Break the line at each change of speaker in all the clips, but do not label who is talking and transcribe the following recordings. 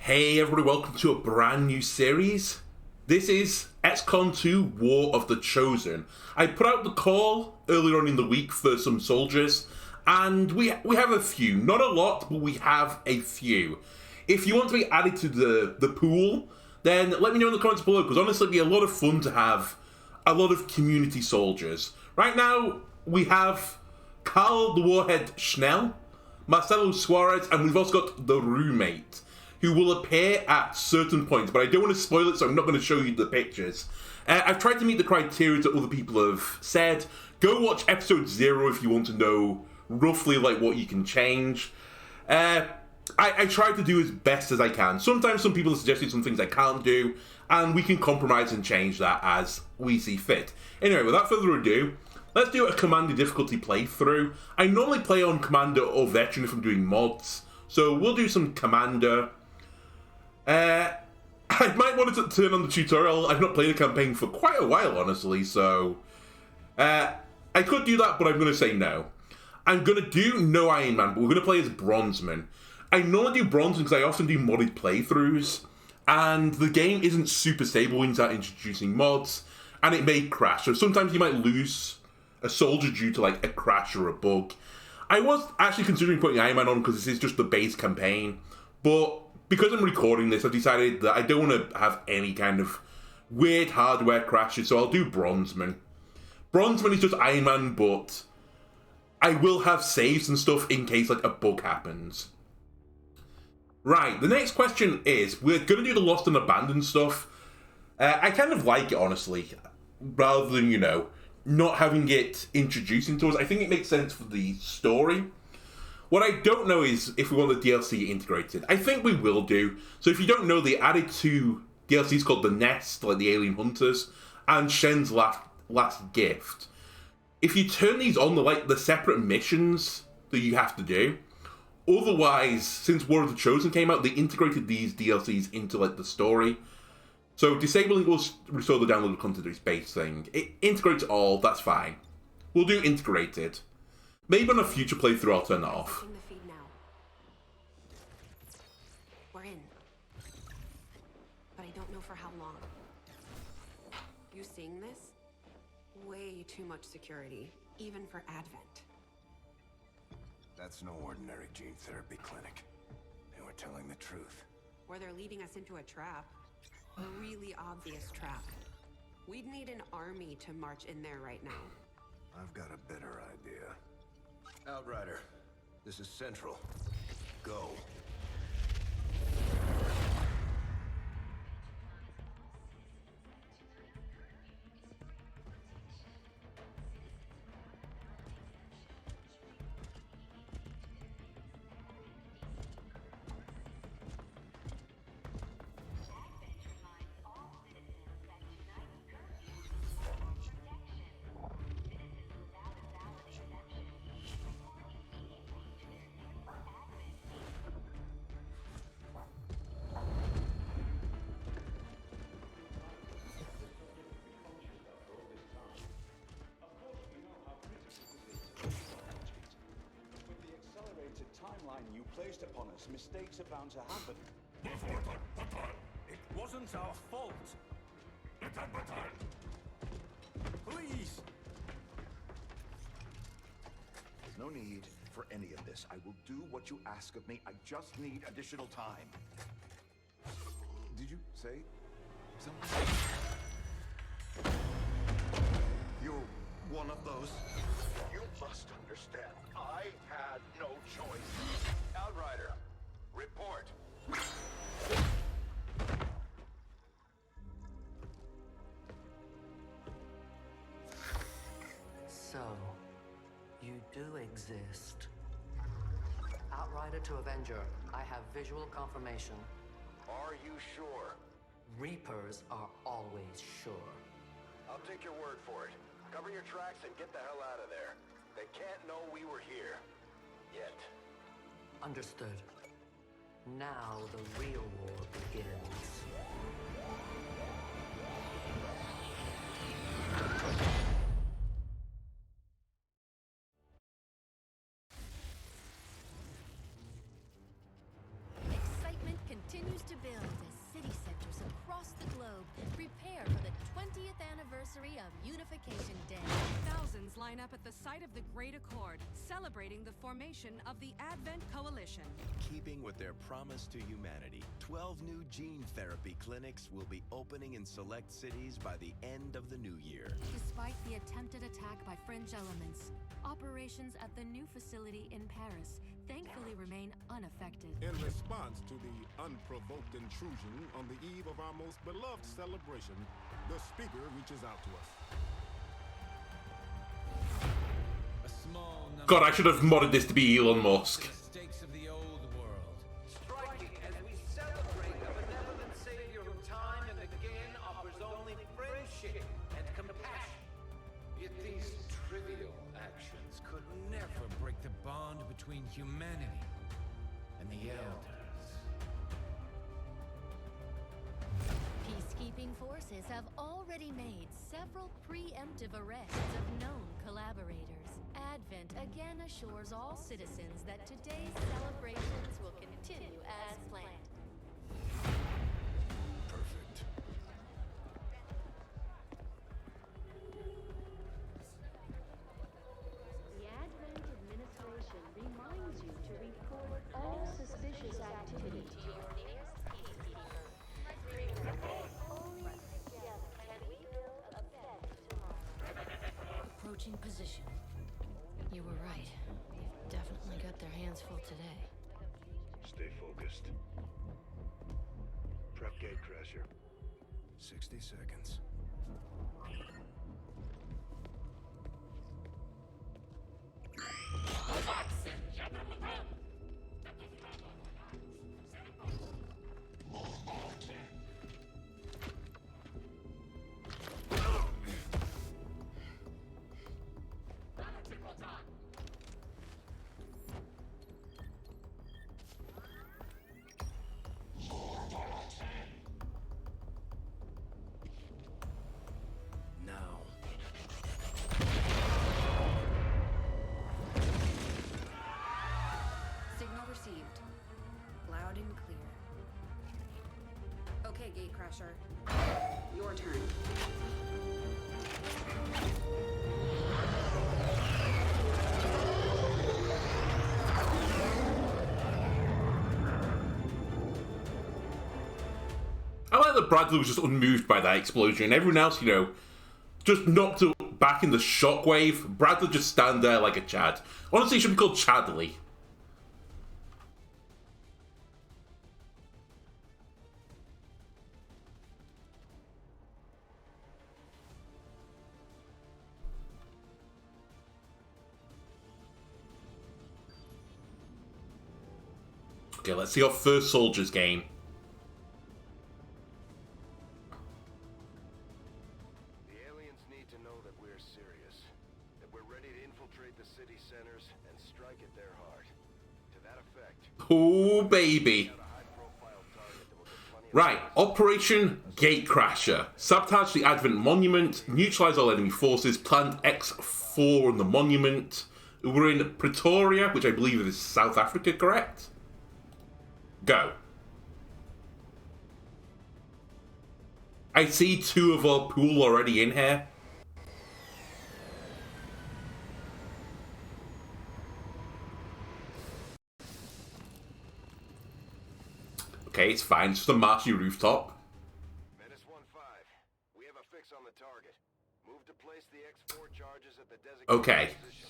Hey everybody, welcome to a brand new series. This is XCOM 2 War of the Chosen. I put out the call earlier on in the week for some soldiers, and we have a few. Not a lot, but we have a few. If you want to be added to the pool, then let me know in the comments below, because honestly it'd be a lot of fun to have a lot of community soldiers. Right now, we have Carl the Warhead Schnell, Marcelo Suarez, and we've also got the roommate, who will appear at certain points, but I don't want to spoil it, so I'm not going to show you the pictures. I've tried to meet the criteria that other people have said. Go watch episode 0 if you want to know roughly like what you can change. I try to do as best as I can. Sometimes some people have suggested some things I can't do, and we can compromise and change that as we see fit. Anyway, without further ado, let's do a Commander difficulty playthrough. I normally play on Commander or Veteran if I'm doing mods, so we'll do some Commander. I might want to turn on the tutorial. I've not played a campaign for quite a while, honestly, so I could do that, but I'm going to say no. I'm going to do no Iron Man, but we're going to play as Bronzeman. I normally do Bronzeman because I often do modded playthroughs, and the game isn't super stable when you start introducing mods, and it may crash. So sometimes you might lose a soldier due to like a crash or a bug. I was actually considering putting Iron Man on because this is just the base campaign, but because I'm recording this, I've decided that I don't want to have any kind of weird hardware crashes, so I'll do Bronzeman. Bronzeman is just Iron Man, but I will have saves and stuff in case like a bug happens. Right, the next question is, we're going to do the Lost and Abandoned stuff. I kind of like it, honestly, rather than, you know, not having it introduced into us. I think it makes sense for the story. What I don't know is if we want the DLC integrated. I think we will do. So if you don't know, they added 2 DLCs called The Nest, like the Alien Hunters, and Shen's Last Gift. If you turn these on, they're like the separate missions that you have to do. Otherwise, since War of the Chosen came out, they integrated these DLCs into like the story. So disabling will restore the downloaded content to its base thing. It integrates all, that's fine. We'll do integrated. Maybe on a future playthrough I'll turn that off.
The feed now. We're in. But I don't know for how long. You seeing this? Way too much security, even for Advent.
That's no ordinary gene therapy clinic. They were telling the truth.
Or they're leading us into a trap. A really obvious trap. We'd need an army to march in there right now.
I've got a better idea. Outrider, this is Central. Go.
Timeline you placed upon us, mistakes are bound to happen.
It wasn't our fault. Please.
There's no need for any of this. I will do what you ask of me. I just need additional time.
Did you say something?
You're one of those. You must understand. I had no choice.
Outrider, report.
So, you do exist. Outrider to Avenger, I have visual confirmation.
Are you sure?
Reapers are always sure.
I'll take your word for it. Cover your tracks and get the hell out of there. They can't know we were here. Yet.
Understood. Now the real war begins.
Excitement continues to build. site of the Great Accord, celebrating the formation of the Advent Coalition.
Keeping with their promise to humanity, 12 new gene therapy clinics will be opening in select cities by the end of the new year.
Despite the attempted attack by fringe elements, operations at the new facility in Paris thankfully remain unaffected.
In response to the unprovoked intrusion on the eve of our most beloved celebration, the speaker reaches out to us.
God, I should have modded this to be Elon Musk.
Mistakes of the old world.
Striking as we celebrate a benevolent savior who time and again offers only friendship and compassion.
Yet these trivial actions could never break the bond between humanity and the elders.
Peacekeeping forces have already made several preemptive arrests of known collaborators. Advent again assures all citizens that today's celebrations will continue as planned.
Perfect.
The Advent administration reminds you to report all suspicious activity to your nearest peacekeeper. Only together can we build a better tomorrow. Approaching position. You were right. They've definitely got their hands full today.
Stay focused. Prep Gatecrasher.
60 seconds.
Loud and clear. Okay, Gatecrasher. Your turn.
I like that Bradley was just unmoved by that explosion. Everyone else, you know, just knocked it back in the shockwave. Bradley just stand there like a Chad. Honestly, he should be called Chadley. Okay, let's see our first soldiers game.
The aliens need to know that we're serious. That we're ready to infiltrate the city centers and strike at their heart. To that effect...
Oh, baby. Right, Operation Gatecrasher. Sabotage the Advent Monument, neutralize all enemy forces, plant X4 on the monument. We're in Pretoria, which I believe is South Africa, correct? Go. I see two of our pool already in here. Okay, it's fine. It's just a marshy rooftop.
Menace 1-5. We have a fix on the target. Move to place the X4 charges at the designated
Okay.
position.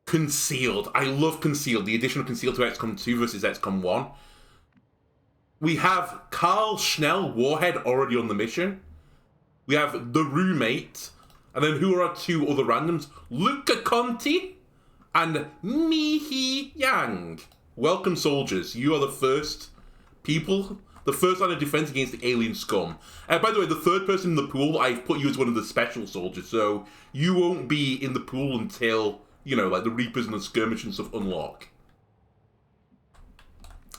Concealed. I love Concealed. The addition of Concealed to XCOM 2 versus XCOM 1. We have Carl Schnell, Warhead, already on the mission. We have the roommate. And then who are our two other randoms? Luca Conti and Mihi Yang. Welcome, soldiers. You are the first people, the first line of defense against the alien scum. By the way, the third person in the pool, I've put you as one of the special soldiers, so you won't be in the pool until, you know, like the Reapers and the Skirmish and stuff unlock.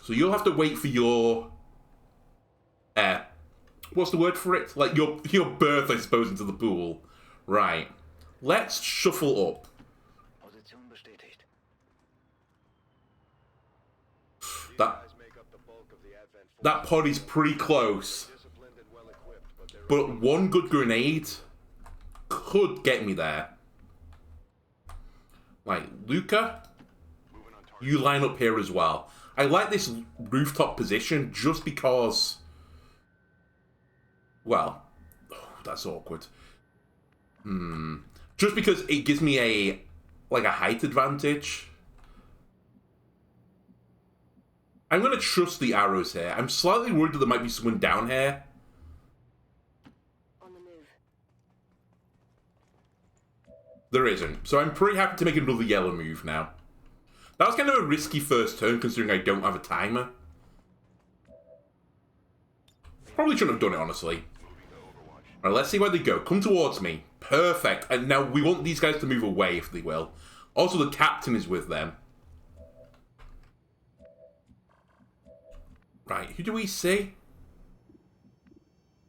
So you'll have to wait for your, what's the word for it? Like your birth, I suppose, into the pool. Right. Let's shuffle up. That pod is pretty close. But one good grenade could get me there. Like, Luca, you line up here as well. I like this rooftop position just because... Well, that's awkward. Just because it gives me a height advantage. I'm going to trust the arrows here. I'm slightly worried that there might be someone down here.
On the move.
There isn't. So I'm pretty happy to make another yellow move now. That was kind of a risky first turn considering I don't have a timer. Probably shouldn't have done it, honestly. Alright, let's see where they go. Come towards me. Perfect. And now we want these guys to move away if they will. Also, the captain is with them. Right, who do we see?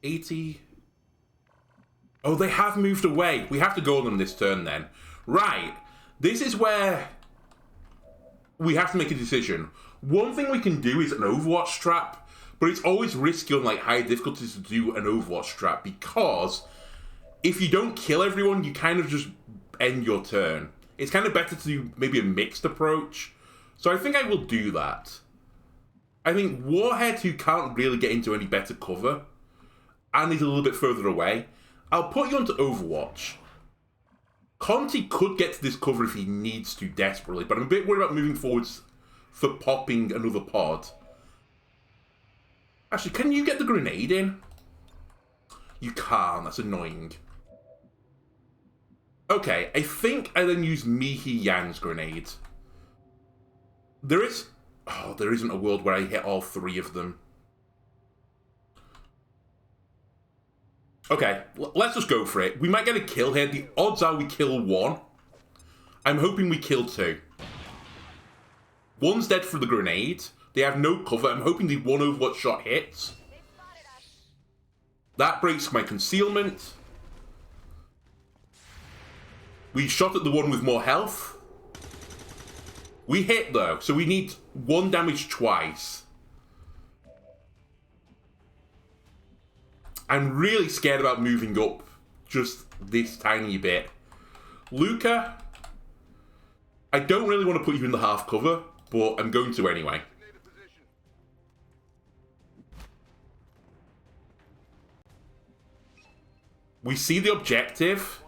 80. Oh, they have moved away. We have to go on them this turn then. Right, this is where we have to make a decision. One thing we can do is an Overwatch trap, but it's always risky on like high difficulties to do an Overwatch trap because if you don't kill everyone, you kind of just end your turn. It's kind of better to do maybe a mixed approach. So I think I will do that. I think Warhead, who can't really get into any better cover, and is a little bit further away, I'll put you onto Overwatch. Conti could get to this cover if he needs to desperately, but I'm a bit worried about moving forwards for popping another pod. Actually, can you get the grenade in? You can't, that's annoying. Okay, I think I then use Mihi Yang's grenade. There isn't a world where I hit all three of them. Okay, let's just go for it. We might get a kill here. The odds are we kill one. I'm hoping we kill two. One's dead for the grenade. They have no cover. I'm hoping the one Overwatch shot hits. That breaks my concealment. We shot at the one with more health. We hit though, so we need 1 damage twice. I'm really scared about moving up just this tiny bit. Luca, I don't really want to put you in the half cover, but I'm going to anyway. We see the objective.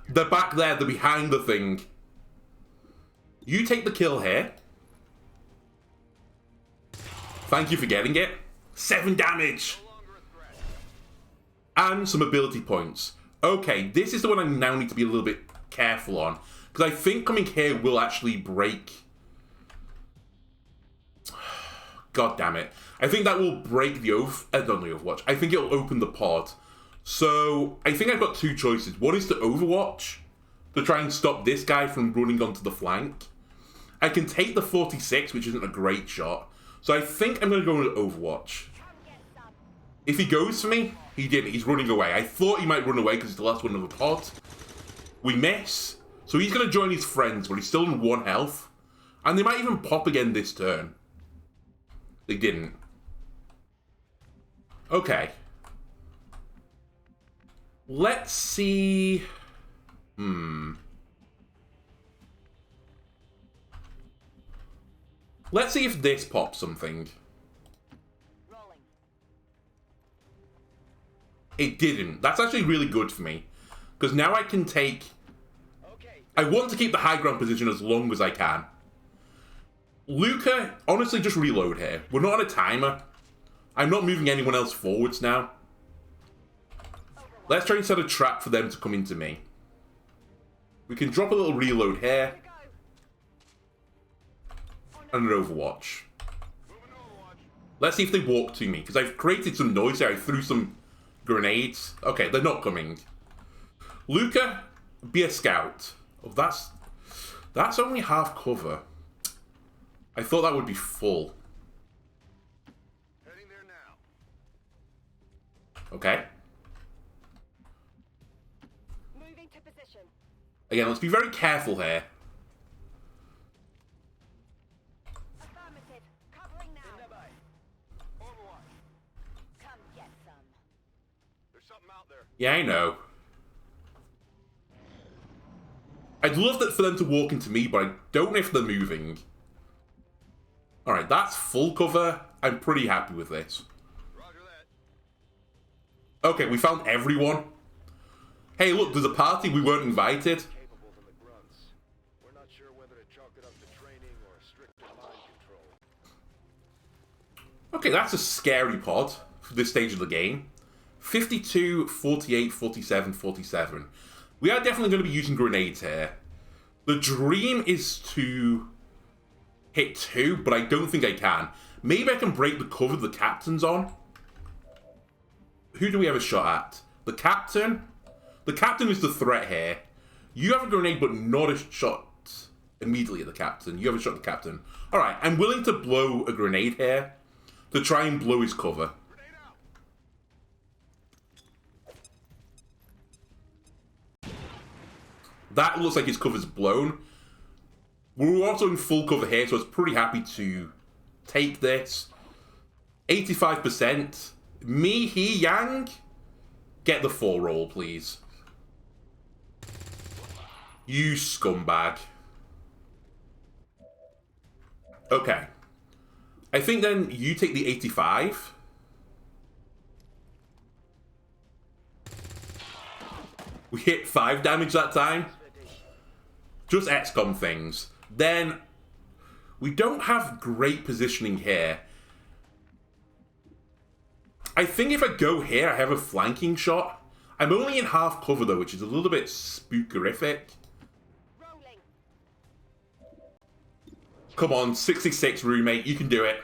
They're back there, they're behind the thing. You take the kill here. Thank you for getting it. 7 damage. And some ability points. Okay, this is the one I now need to be a little bit careful on. Because I think coming here will actually break... God damn it. I think that will break the Overwatch. I think it'll open the pod. So, I think I've got two choices. One is to Overwatch, to try and stop this guy from running onto the flank. I can take the 46, which isn't a great shot. So I think I'm going to go into Overwatch. If he goes for me, he didn't. He's running away. I thought he might run away because it's the last one of the pod. We miss. So he's going to join his friends, but he's still in 1 health. And they might even pop again this turn. They didn't. Okay. Let's see... Let's see if this pops something.
Rolling.
It didn't. That's actually really good for me. Because now I can take... I want to keep the high ground position as long as I can. Luca, honestly, just reload here. We're not on a timer. I'm not moving anyone else forwards now. Let's try and set a trap for them to come into me. We can drop a little reload here. And an Overwatch. Let's see if they walk to me, because I've created some noise there. I threw some grenades. Okay, they're not coming. Luca, be a scout. Oh, that's only half cover. I thought that would be full.
Heading there now.
Okay.
Moving to position.
Again, let's be very careful here.
Affirmative. Covering now.
Overwatch.
Come get some.
There's something out there.
Yeah, I know. I'd love that for them to walk into me, but I don't know if they're moving. Alright, that's full cover. I'm pretty happy with this. Okay, we found everyone. Hey, look, there's a party we weren't invited.
We're not sure whether to chalk it up to training or stricter mind control.
Okay, that's a scary pod for this stage of the game. 52, 48, 47, 47. We are definitely going to be using grenades here. The dream is to hit 2, but I don't think I can. Maybe I can break the cover the captain's on. Who do we have a shot at? The captain? The captain is the threat here. You have a grenade, but not a shot immediately at the captain. You have a shot at the captain. Alright, I'm willing to blow a grenade here to try and blow his cover. That looks like his cover's blown. We're also in full cover here, so I was pretty happy to take this. 85%. Me, he, Yang. Get the 4 roll, please. You scumbag. Okay. I think then you take the 85. We hit 5 damage that time. Just XCOM things. Then, we don't have great positioning here. I think if I go here, I have a flanking shot. I'm only in half cover though, which is a little bit spookerific. Come on, 66 roommate, you can do it.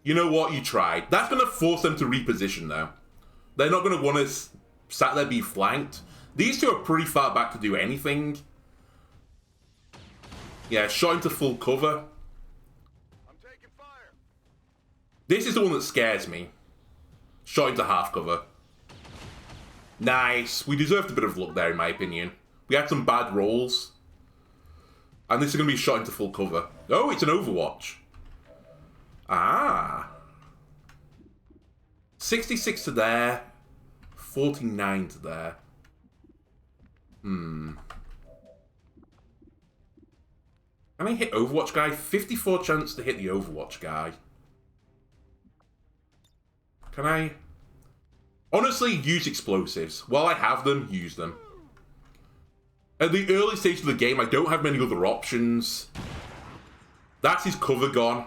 You know what, you tried. That's going to force them to reposition though. They're not going to want us sat there be flanked. These two are pretty far back to do anything. Yeah, shot into full cover.
I'm taking fire.
This is the one that scares me. Shot into half cover. Nice. We deserved a bit of luck there, in my opinion. We had some bad rolls. And this is going to be shot into full cover. Oh, it's an Overwatch. Ah. 66 to there. 49 to there. Can I hit Overwatch guy? 54 chance to hit the Overwatch guy. Can I? Honestly, use explosives. While I have them, use them. At the early stage of the game, I don't have many other options. That's his cover gone.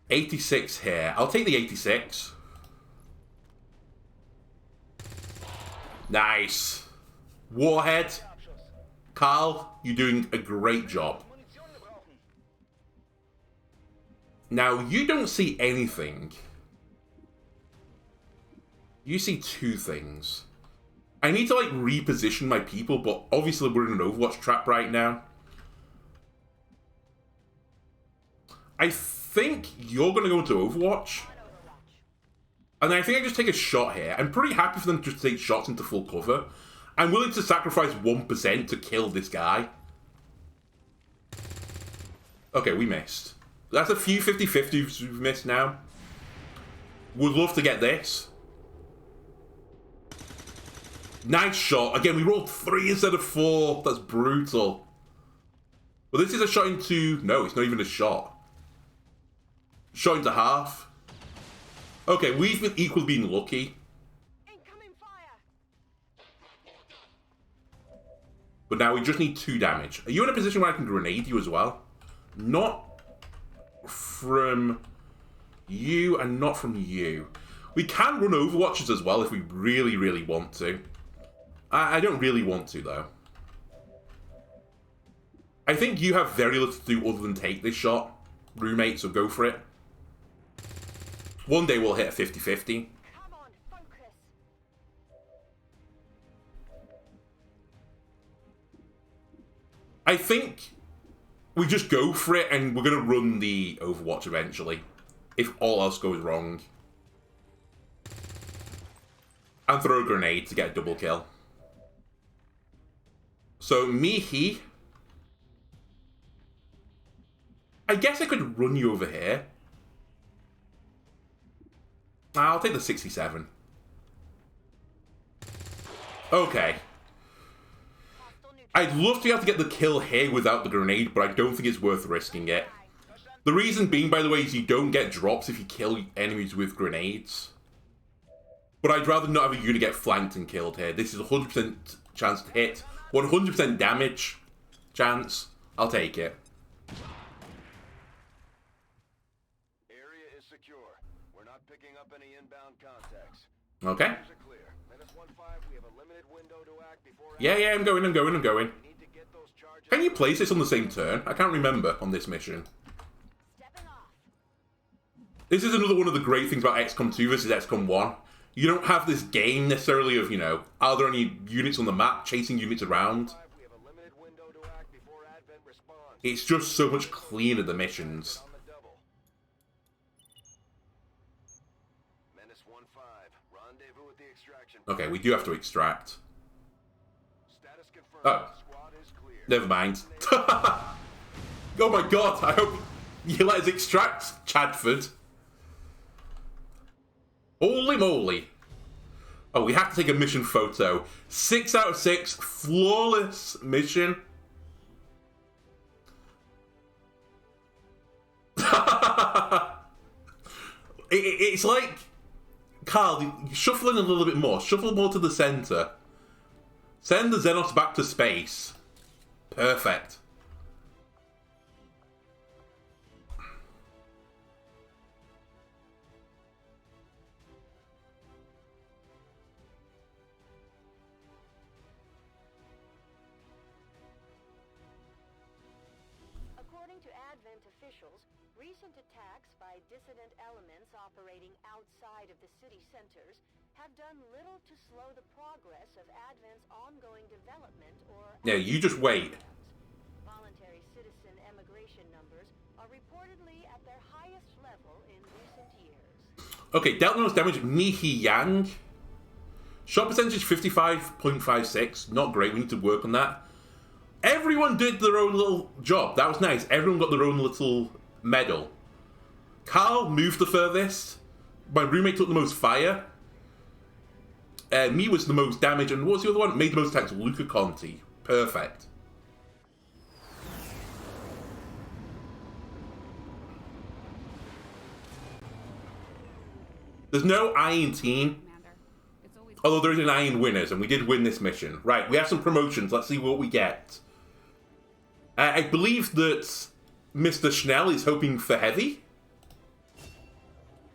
$86 here. I'll take the 86. Nice. Warhead. Carl, you're doing a great job. Now, you don't see anything. You see 2 things. I need to, like, reposition my people, but obviously we're in an Overwatch trap right now. I think you're going to go into Overwatch. And I think I just take a shot here. I'm pretty happy for them to just take shots into full cover. I'm willing to sacrifice 1% to kill this guy. Okay, we missed. That's a few 50-50s we've missed now. Would love to get this. Nice shot. Again, we rolled 3 instead of 4. That's brutal. But this is a shot into... No, it's not even a shot. Shot into half. Okay, we've been equally been lucky.
Incoming fire.
But now we just need 2 damage. Are you in a position where I can grenade you as well? Not from you and not from you. We can run Overwatches as well if we really, really want to. I don't really want to, though. I think you have very little to do other than take this shot, roommate, so go for it. One day we'll hit a 50-50.
Come on, focus.
I think we just go for it and we're going to run the Overwatch eventually. If all else goes wrong. And throw a grenade to get a double kill. So, me, he. I guess I could run you over here. I'll take the 67. Okay. I'd love to be able to get the kill here without the grenade, but I don't think it's worth risking it. The reason being, by the way, is you don't get drops if you kill enemies with grenades. But I'd rather not have a unit get flanked and killed here. This is 100% chance to hit. 100% damage chance. I'll take it.
Area is secure. We're not picking up any inbound contacts.
Okay.
We have a limited window to act before.
Yeah, I'm going. Can you place this on the same turn? I can't remember on this mission. This is another one of the great things about XCOM 2 versus XCOM 1. You don't have this game necessarily of, you know, are there any units on the map chasing units around? It's just so much cleaner, the missions. Okay, we do have to extract. Oh. Never mind. Oh my god, I hope you let us extract, Chadford. Holy moly. Oh, we have to take a mission photo. 6 out of 6. Flawless mission. It's like... Carl, shuffle in a little bit more. Shuffle more to the center. Send the Xenos back to space. Perfect.
According to Advent officials, recent attacks by dissident elements operating outside of the city centers have done little to slow the progress of Advent's ongoing development or...
Yeah, you just wait.
Voluntary citizen emigration numbers are reportedly at their highest level in recent years.
Okay, dealt the most damage, Mihi Yang. Shot percentage 55.56. Not great, we need to work on that. Everyone did their own little job. That was nice. Everyone got their own little medal. Carl moved the furthest. My roommate took the most fire. Me was the most damage, and what was the other one? Made the most attacks, Luca Conti. Perfect. There's no Iron Team. Although there is an Iron Winners, and we did win this mission. Right, we have some promotions. Let's see what we get. I believe that Mr. Schnell is hoping for Heavy.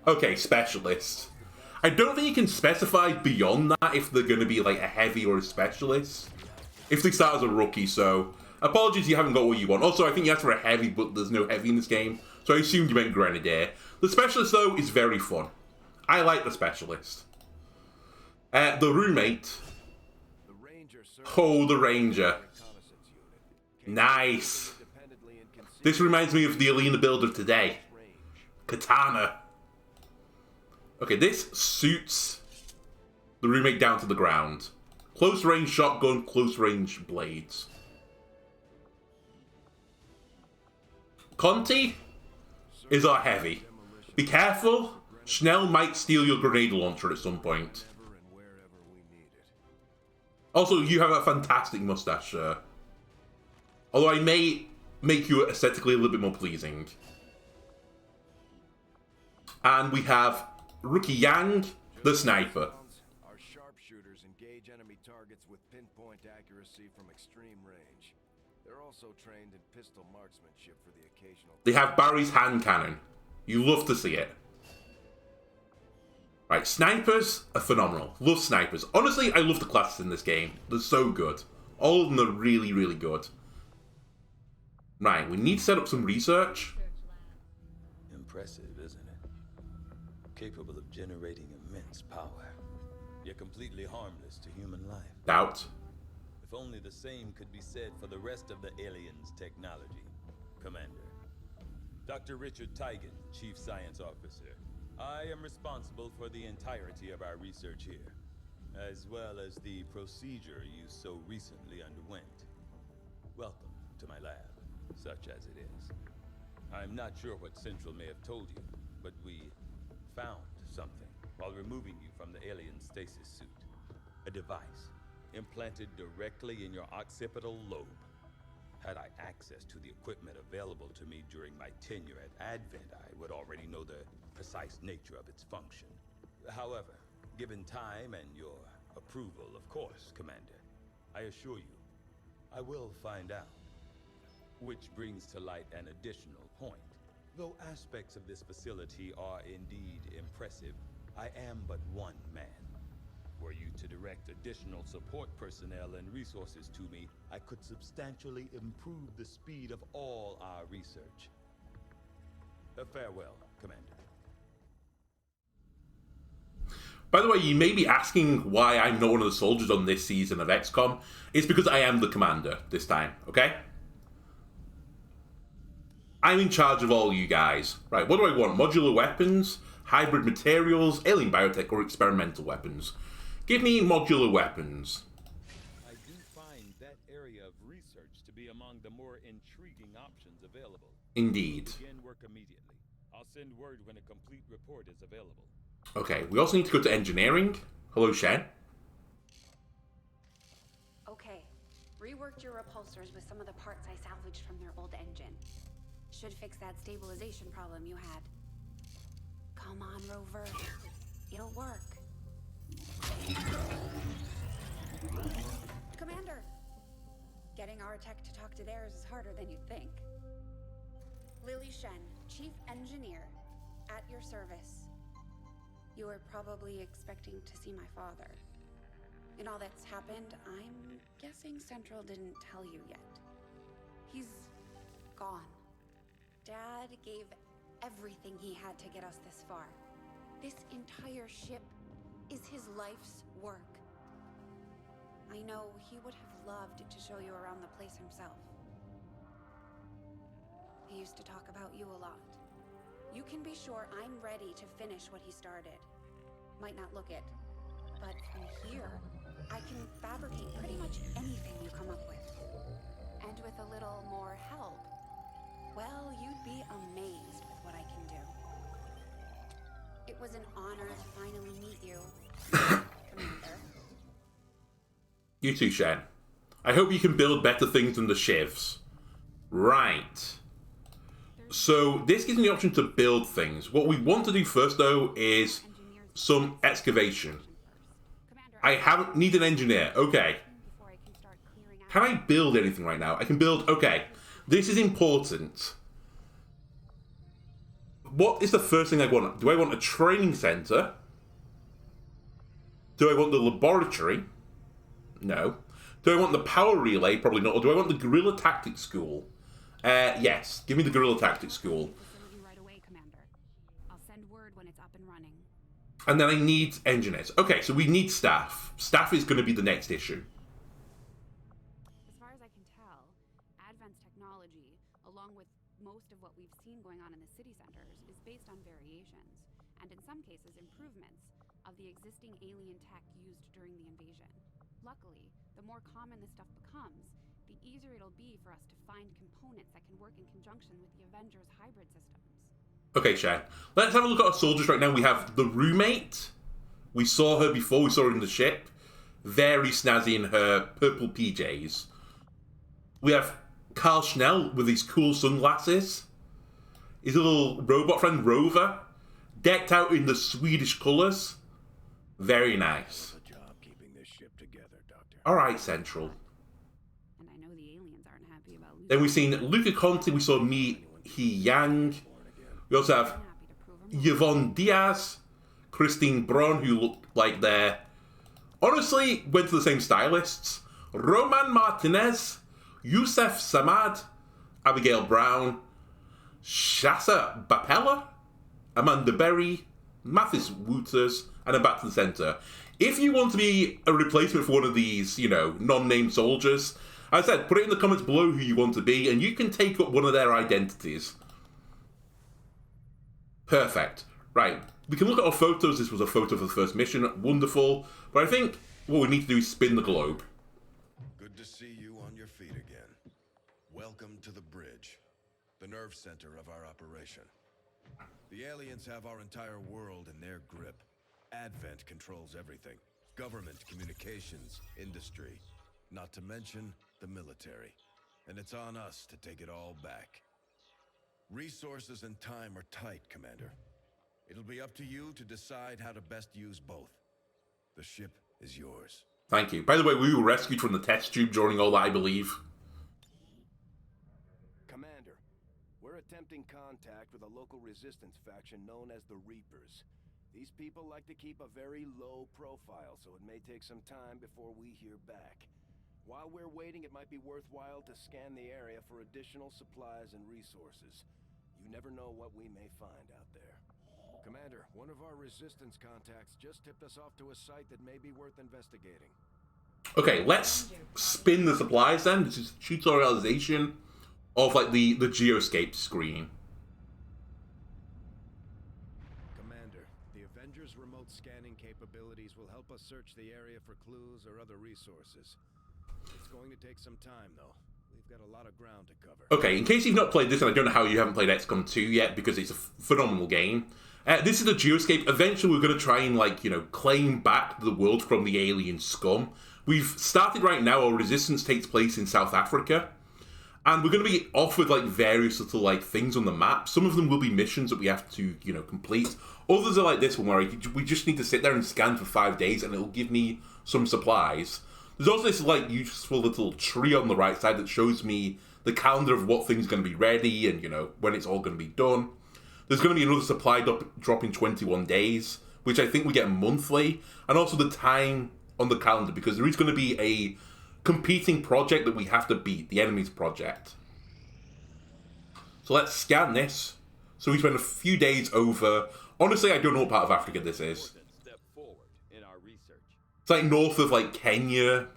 Okay, Specialist. I don't think you can specify beyond that if they're going to be like a Heavy or a Specialist. If they start as a rookie, so... Apologies you haven't got what you want. Also, I think you asked for a Heavy, but there's no Heavy in this game. So I assumed you meant Grenadier. The Specialist, though, is very fun. I like the Specialist. The roommate. Oh, the Ranger. Nice. This reminds me of the Alina builder today. Katana. Okay, this suits the roommate down to the ground. Close range shotgun, close range blades. Conti is our heavy. Be careful. Schnell might steal your grenade launcher at some point. Also, you have a fantastic mustache, sir. Although I may make you aesthetically a little bit more pleasing. And we have Rookie Yang, the sniper.
Our sharpshooters engage enemy targets with pinpoint accuracy from extreme range. They're also trained in pistol marksmanship for the occasional...
They have Barry's hand cannon. You love to see it. Right, snipers are phenomenal. Love snipers. Honestly, I love the classes in this game. They're so good. All of them are really, really good. Right, we need to set up some research.
Impressive, isn't it? Capable of generating immense power. Yet completely harmless to human life.
Doubt.
If only the same could be said for the rest of the aliens' technology. Commander. Dr. Richard Tigan, Chief Science Officer. I am responsible for the entirety of our research here, as well as the procedure you so recently underwent. Welcome to my lab, such as it is. I'm not sure what Central may have told you, but we found something. while removing you from the alien stasis suit. A device implanted directly in your occipital lobe. Had I access to the equipment available to me during my tenure at Advent, I would already know the precise nature of its function. However, given time and your approval, of course, Commander, I assure you, I will find out. Which brings to light an additional point. Though aspects of this facility are indeed impressive, I am but one man. Were you to direct additional support personnel and resources to me, I could substantially improve the speed of all our research. Farewell, Commander.
By the way, you may be asking why I'm not one of the soldiers on this season of XCOM. It's because I am the commander this time, okay? I'm in charge of all you guys. Right, what do I want? Modular weapons, hybrid materials, alien biotech, or experimental weapons? Give me modular weapons.
I do find that area of research to be among the more intriguing options available.
Indeed.
Begin work immediately. I'll send word when a complete report is available.
Okay, we also need to go to engineering. Hello, Shen.
Okay, reworked your repulsors with some of the parts I salvaged from their old engine. Should fix that stabilization problem you had. Come on, Rover. It'll work. Commander! Getting our tech to talk to theirs is harder than you'd think. Lily Shen, Chief Engineer, at your service. You were probably expecting to see my father. In all that's happened, I'm guessing Central didn't tell you yet. He's gone. Dad gave everything he had to get us this far. This entire ship is his life's work. I know he would have loved to show you around the place himself. He used to talk about you a lot. You can be sure I'm ready to finish what he started. Might not look it, but from here, I can fabricate pretty much anything you come up with. And with a little more help, well, you'd be amazed with what I can do. It was an honor to finally meet you, Commander.
You too, Shen. I hope you can build better things than the shivs. Right. So, this gives me the option to build things. What we want to do first, though, is some excavation. I need an engineer. Okay. Can I build anything right now? I can build... Okay. This is important. What is the first thing I want? Do I want a training center? Do I want the laboratory? No. Do I want the power relay? Probably not. Or do I want the guerrilla tactics school? Yes. Give me the guerrilla tactics school.
Right away, Commander. I'll send word when it's up and running.
And then I need engineers. Okay, so we need staff. Staff is going to be the next issue.
As far as I can tell, Advent's technology, along with most of what we've seen going on in the city centers, is based on variations, and in some cases improvements, of the existing alien tech used during the invasion. Luckily, the more common this stuff becomes, the easier it'll be for us to find components that can work in conjunction with the Avengers' hybrid systems.
Okay, Shan. Let's have a look at our soldiers right now. We have the roommate. We saw her before. We saw her in the ship. Very snazzy in her purple PJs. We have Carl Schnell with his cool sunglasses. His little robot friend, Rover. Decked out in the Swedish colours. Very nice.
Good job keeping this ship together, Doctor.
Alright, Central.
And I know the aliens aren't happy about losing.
Then we've seen Luca Conte. We saw Mi Hee Yang. We also have Yvonne Diaz, Christine Braun, who looked like they're... honestly, went to the same stylists. Roman Martinez, Youssef Samad, Abigail Brown, Shasa Bapella, Amanda Berry, Mathis Wouters, and I'm back to the centre. If you want to be a replacement for one of these, you know, non-named soldiers, as I said, put it in the comments below who you want to be, and you can take up one of their identities. Perfect. Right. We can look at our photos. This was a photo for the first mission. Wonderful. But I think what we need to do is spin the globe.
Good to see you on your feet again. Welcome to the bridge, the nerve center of our operation. The aliens have our entire world in their grip.
Advent controls everything. Government, communications, industry. Not to mention the military. And it's on us to take it all back. Resources and time are tight, Commander. It'll be up to you to decide how to best use both. The ship is yours.
Thank you. By the way, we were rescued from the test tube during all that, I believe.
Commander, we're attempting contact with a local resistance faction known as the Reapers. These people like to keep a very low profile, so it may take some time before we hear back. While we're waiting, it might be worthwhile to scan the area for additional supplies and resources. You never know what we may find out there. Commander, one of our resistance contacts just tipped us off to a site that may be worth investigating.
Okay, let's spin the supplies then. This is tutorialization of like the geoscape screen.
Commander, the Avengers' remote scanning capabilities will help us search the area for clues or other resources. It's going to take some time, though. We've got a lot of ground to cover.
Okay, in case you've not played this, and I don't know how you haven't played XCOM 2 yet, because it's a phenomenal game. This is a geoscape. Eventually, we're going to try and, like, you know, claim back the world from the alien scum. We've started right now. Our resistance takes place in South Africa. And we're going to be offered, like, various little, like, things on the map. Some of them will be missions that we have to, you know, complete. Others are like this one, where we just need to sit there and scan for 5 days, and it'll give me some supplies. There's also this, like, useful little tree on the right side that shows me the calendar of what thing's going to be ready and, you know, when it's all going to be done. There's going to be another supply drop in 21 days, which I think we get monthly. And also the time on the calendar, because there is going to be a competing project that we have to beat, the enemy's project. So let's scan this. So we spend a few days over... Honestly, I don't know what part of Africa this is. It's like north of, like, Kenya.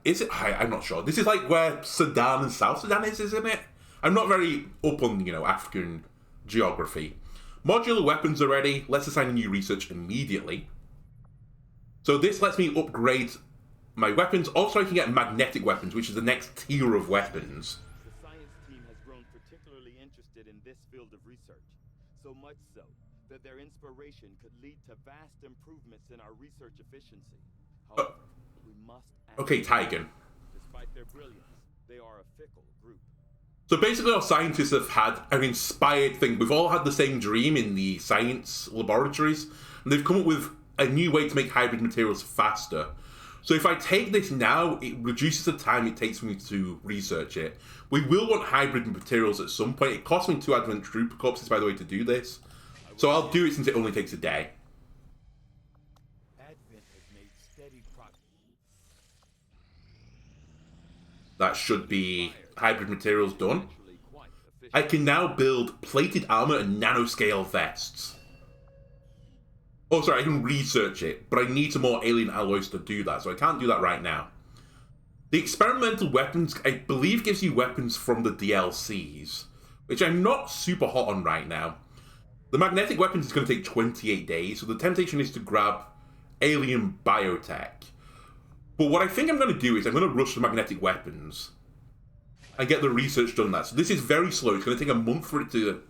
Is it? I'm not sure. This is like where Sudan and South Sudan is, isn't it? I'm not very up on, you know, African geography. Modular weapons are ready. Let's assign a new research immediately. So this lets me upgrade my weapons. Also, I can get magnetic weapons, which is the next tier of weapons.
The science team has grown particularly interested in this field of research. So much so that their inspiration could lead to vast improvements in our research efficiency. However, we must act.
Okay, Tigan.
Despite their brilliance, they are a fickle group.
So basically our scientists have had an inspired thing. We've all had the same dream in the science laboratories, and they've come up with a new way to make hybrid materials faster. So if I take this now, it reduces the time it takes for me to research it. We will want hybrid materials at some point. It cost me 2 Advent Trooper corpses, by the way, to do this. So I'll do it since it only takes a day.
Advent has made steady progress.
That should be hybrid materials done. I can now build plated armor and nanoscale vests. Oh, sorry, I can research it, but I need some more alien alloys to do that, so I can't do that right now. The experimental weapons, I believe, gives you weapons from the DLCs, which I'm not super hot on right now. The magnetic weapons is going to take 28 days, so the temptation is to grab alien biotech. But what I think I'm going to do is I'm going to rush the magnetic weapons and get the research done that. So this is very slow. It's going to take a month for it to,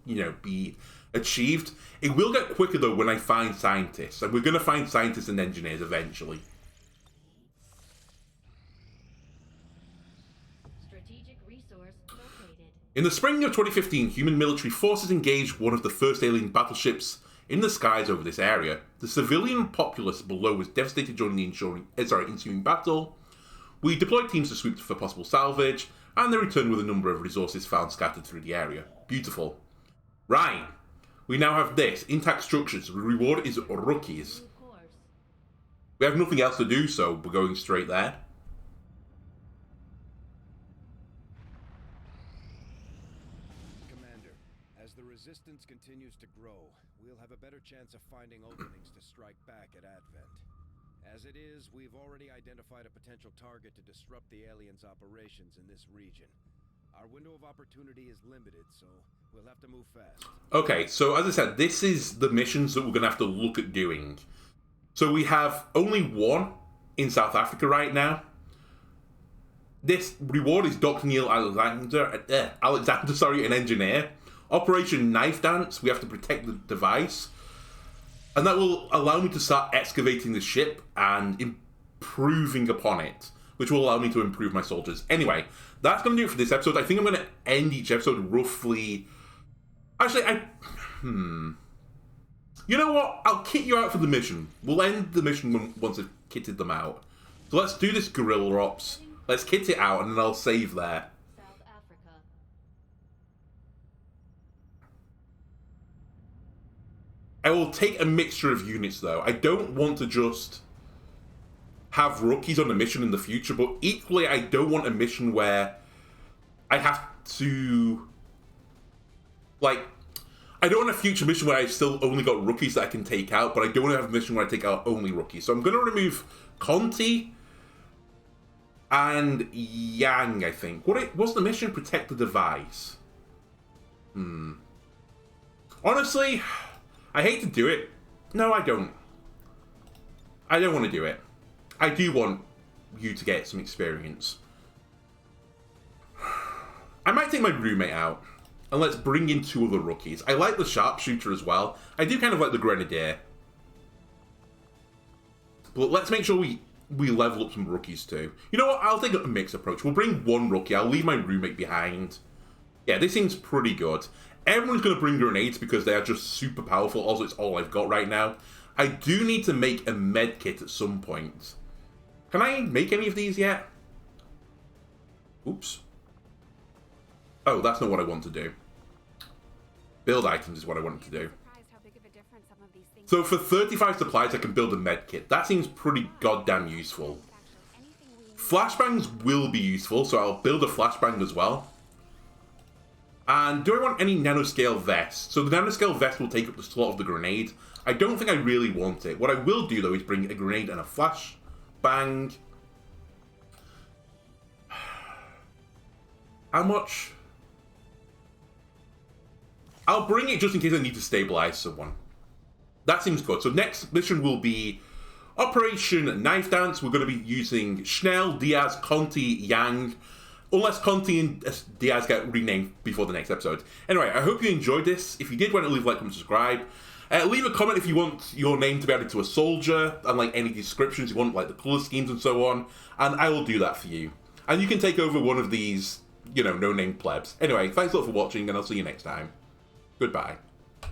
you know, be achieved. It will get quicker, though, when I find scientists. And we're going to find scientists and engineers eventually.
Strategic resource located.
In the spring of 2015, human military forces engaged one of the first alien battleships in the skies over this area. The civilian populace below was devastated during the ensuing battle. We deployed teams to sweep for possible salvage, and they returned with a number of resources found scattered through the area. Beautiful. Right. We now have this. Intact structures. The reward is rookies. We have nothing else to do, so we're going straight there.
Commander, as the resistance continues to grow, we'll have a better chance of finding openings to strike back at Advent. As it is, we've already identified a potential target to disrupt the aliens' operations in this region. Our window of opportunity is limited, so we'll have to move fast.
Okay, so as I said, this is the missions that we're going to have to look at doing. So we have only one in South Africa right now. This reward is Dr. Neil Alexander, an engineer. Operation Knife Dance, we have to protect the device. And that will allow me to start excavating the ship and improving upon it, which will allow me to improve my soldiers. Anyway, that's going to do it for this episode. I think I'm going to end each episode roughly... Actually, You know what? I'll kit you out for the mission. We'll end the mission once I've kitted them out. So let's do this guerrilla ops. Let's kit it out, and then I'll save there.
South Africa.
I will take a mixture of units, though. I don't want to just have rookies on a mission in the future, but equally, I don't want a mission where I have to... Like, I don't want a future mission where I've still only got rookies that I can take out, but I don't want to have a mission where I take out only rookies. So I'm going to remove Conti and Yang, I think. What's the mission? Protect the device. Honestly, I hate to do it. No, I don't. I don't want to do it. I do want you to get some experience. I might take my roommate out. And let's bring in 2 other rookies. I like the sharpshooter as well. I do kind of like the grenadier. But let's make sure we level up some rookies too. You know what? I'll take a mixed approach. We'll bring 1 rookie. I'll leave my roommate behind. Yeah, this seems pretty good. Everyone's going to bring grenades because they are just super powerful. Also, it's all I've got right now. I do need to make a med kit at some point. Can I make any of these yet? Oops. Oh, that's not what I want to do. Build items is what I wanted to do. So for 35 supplies, I can build a med kit. That seems pretty goddamn useful. Flashbangs will be useful, so I'll build a flashbang as well. And do I want any nanoscale vests? So the nanoscale vest will take up the slot of the grenade. I don't think I really want it. What I will do, though, is bring a grenade and a flashbang. How much? I'll bring it just in case I need to stabilize someone. That seems good. So next mission will be Operation Knife Dance. We're going to be using Schnell, Diaz, Conti, Yang. Unless Conti and Diaz get renamed before the next episode. Anyway, I hope you enjoyed this. If you did, why not leave a like, comment, subscribe. Leave a comment if you want your name to be added to a soldier. And like any descriptions you want, like the colour schemes and so on. And I will do that for you. And you can take over one of these, you know, no-name plebs. Anyway, thanks a lot for watching, and I'll see you next time. Goodbye.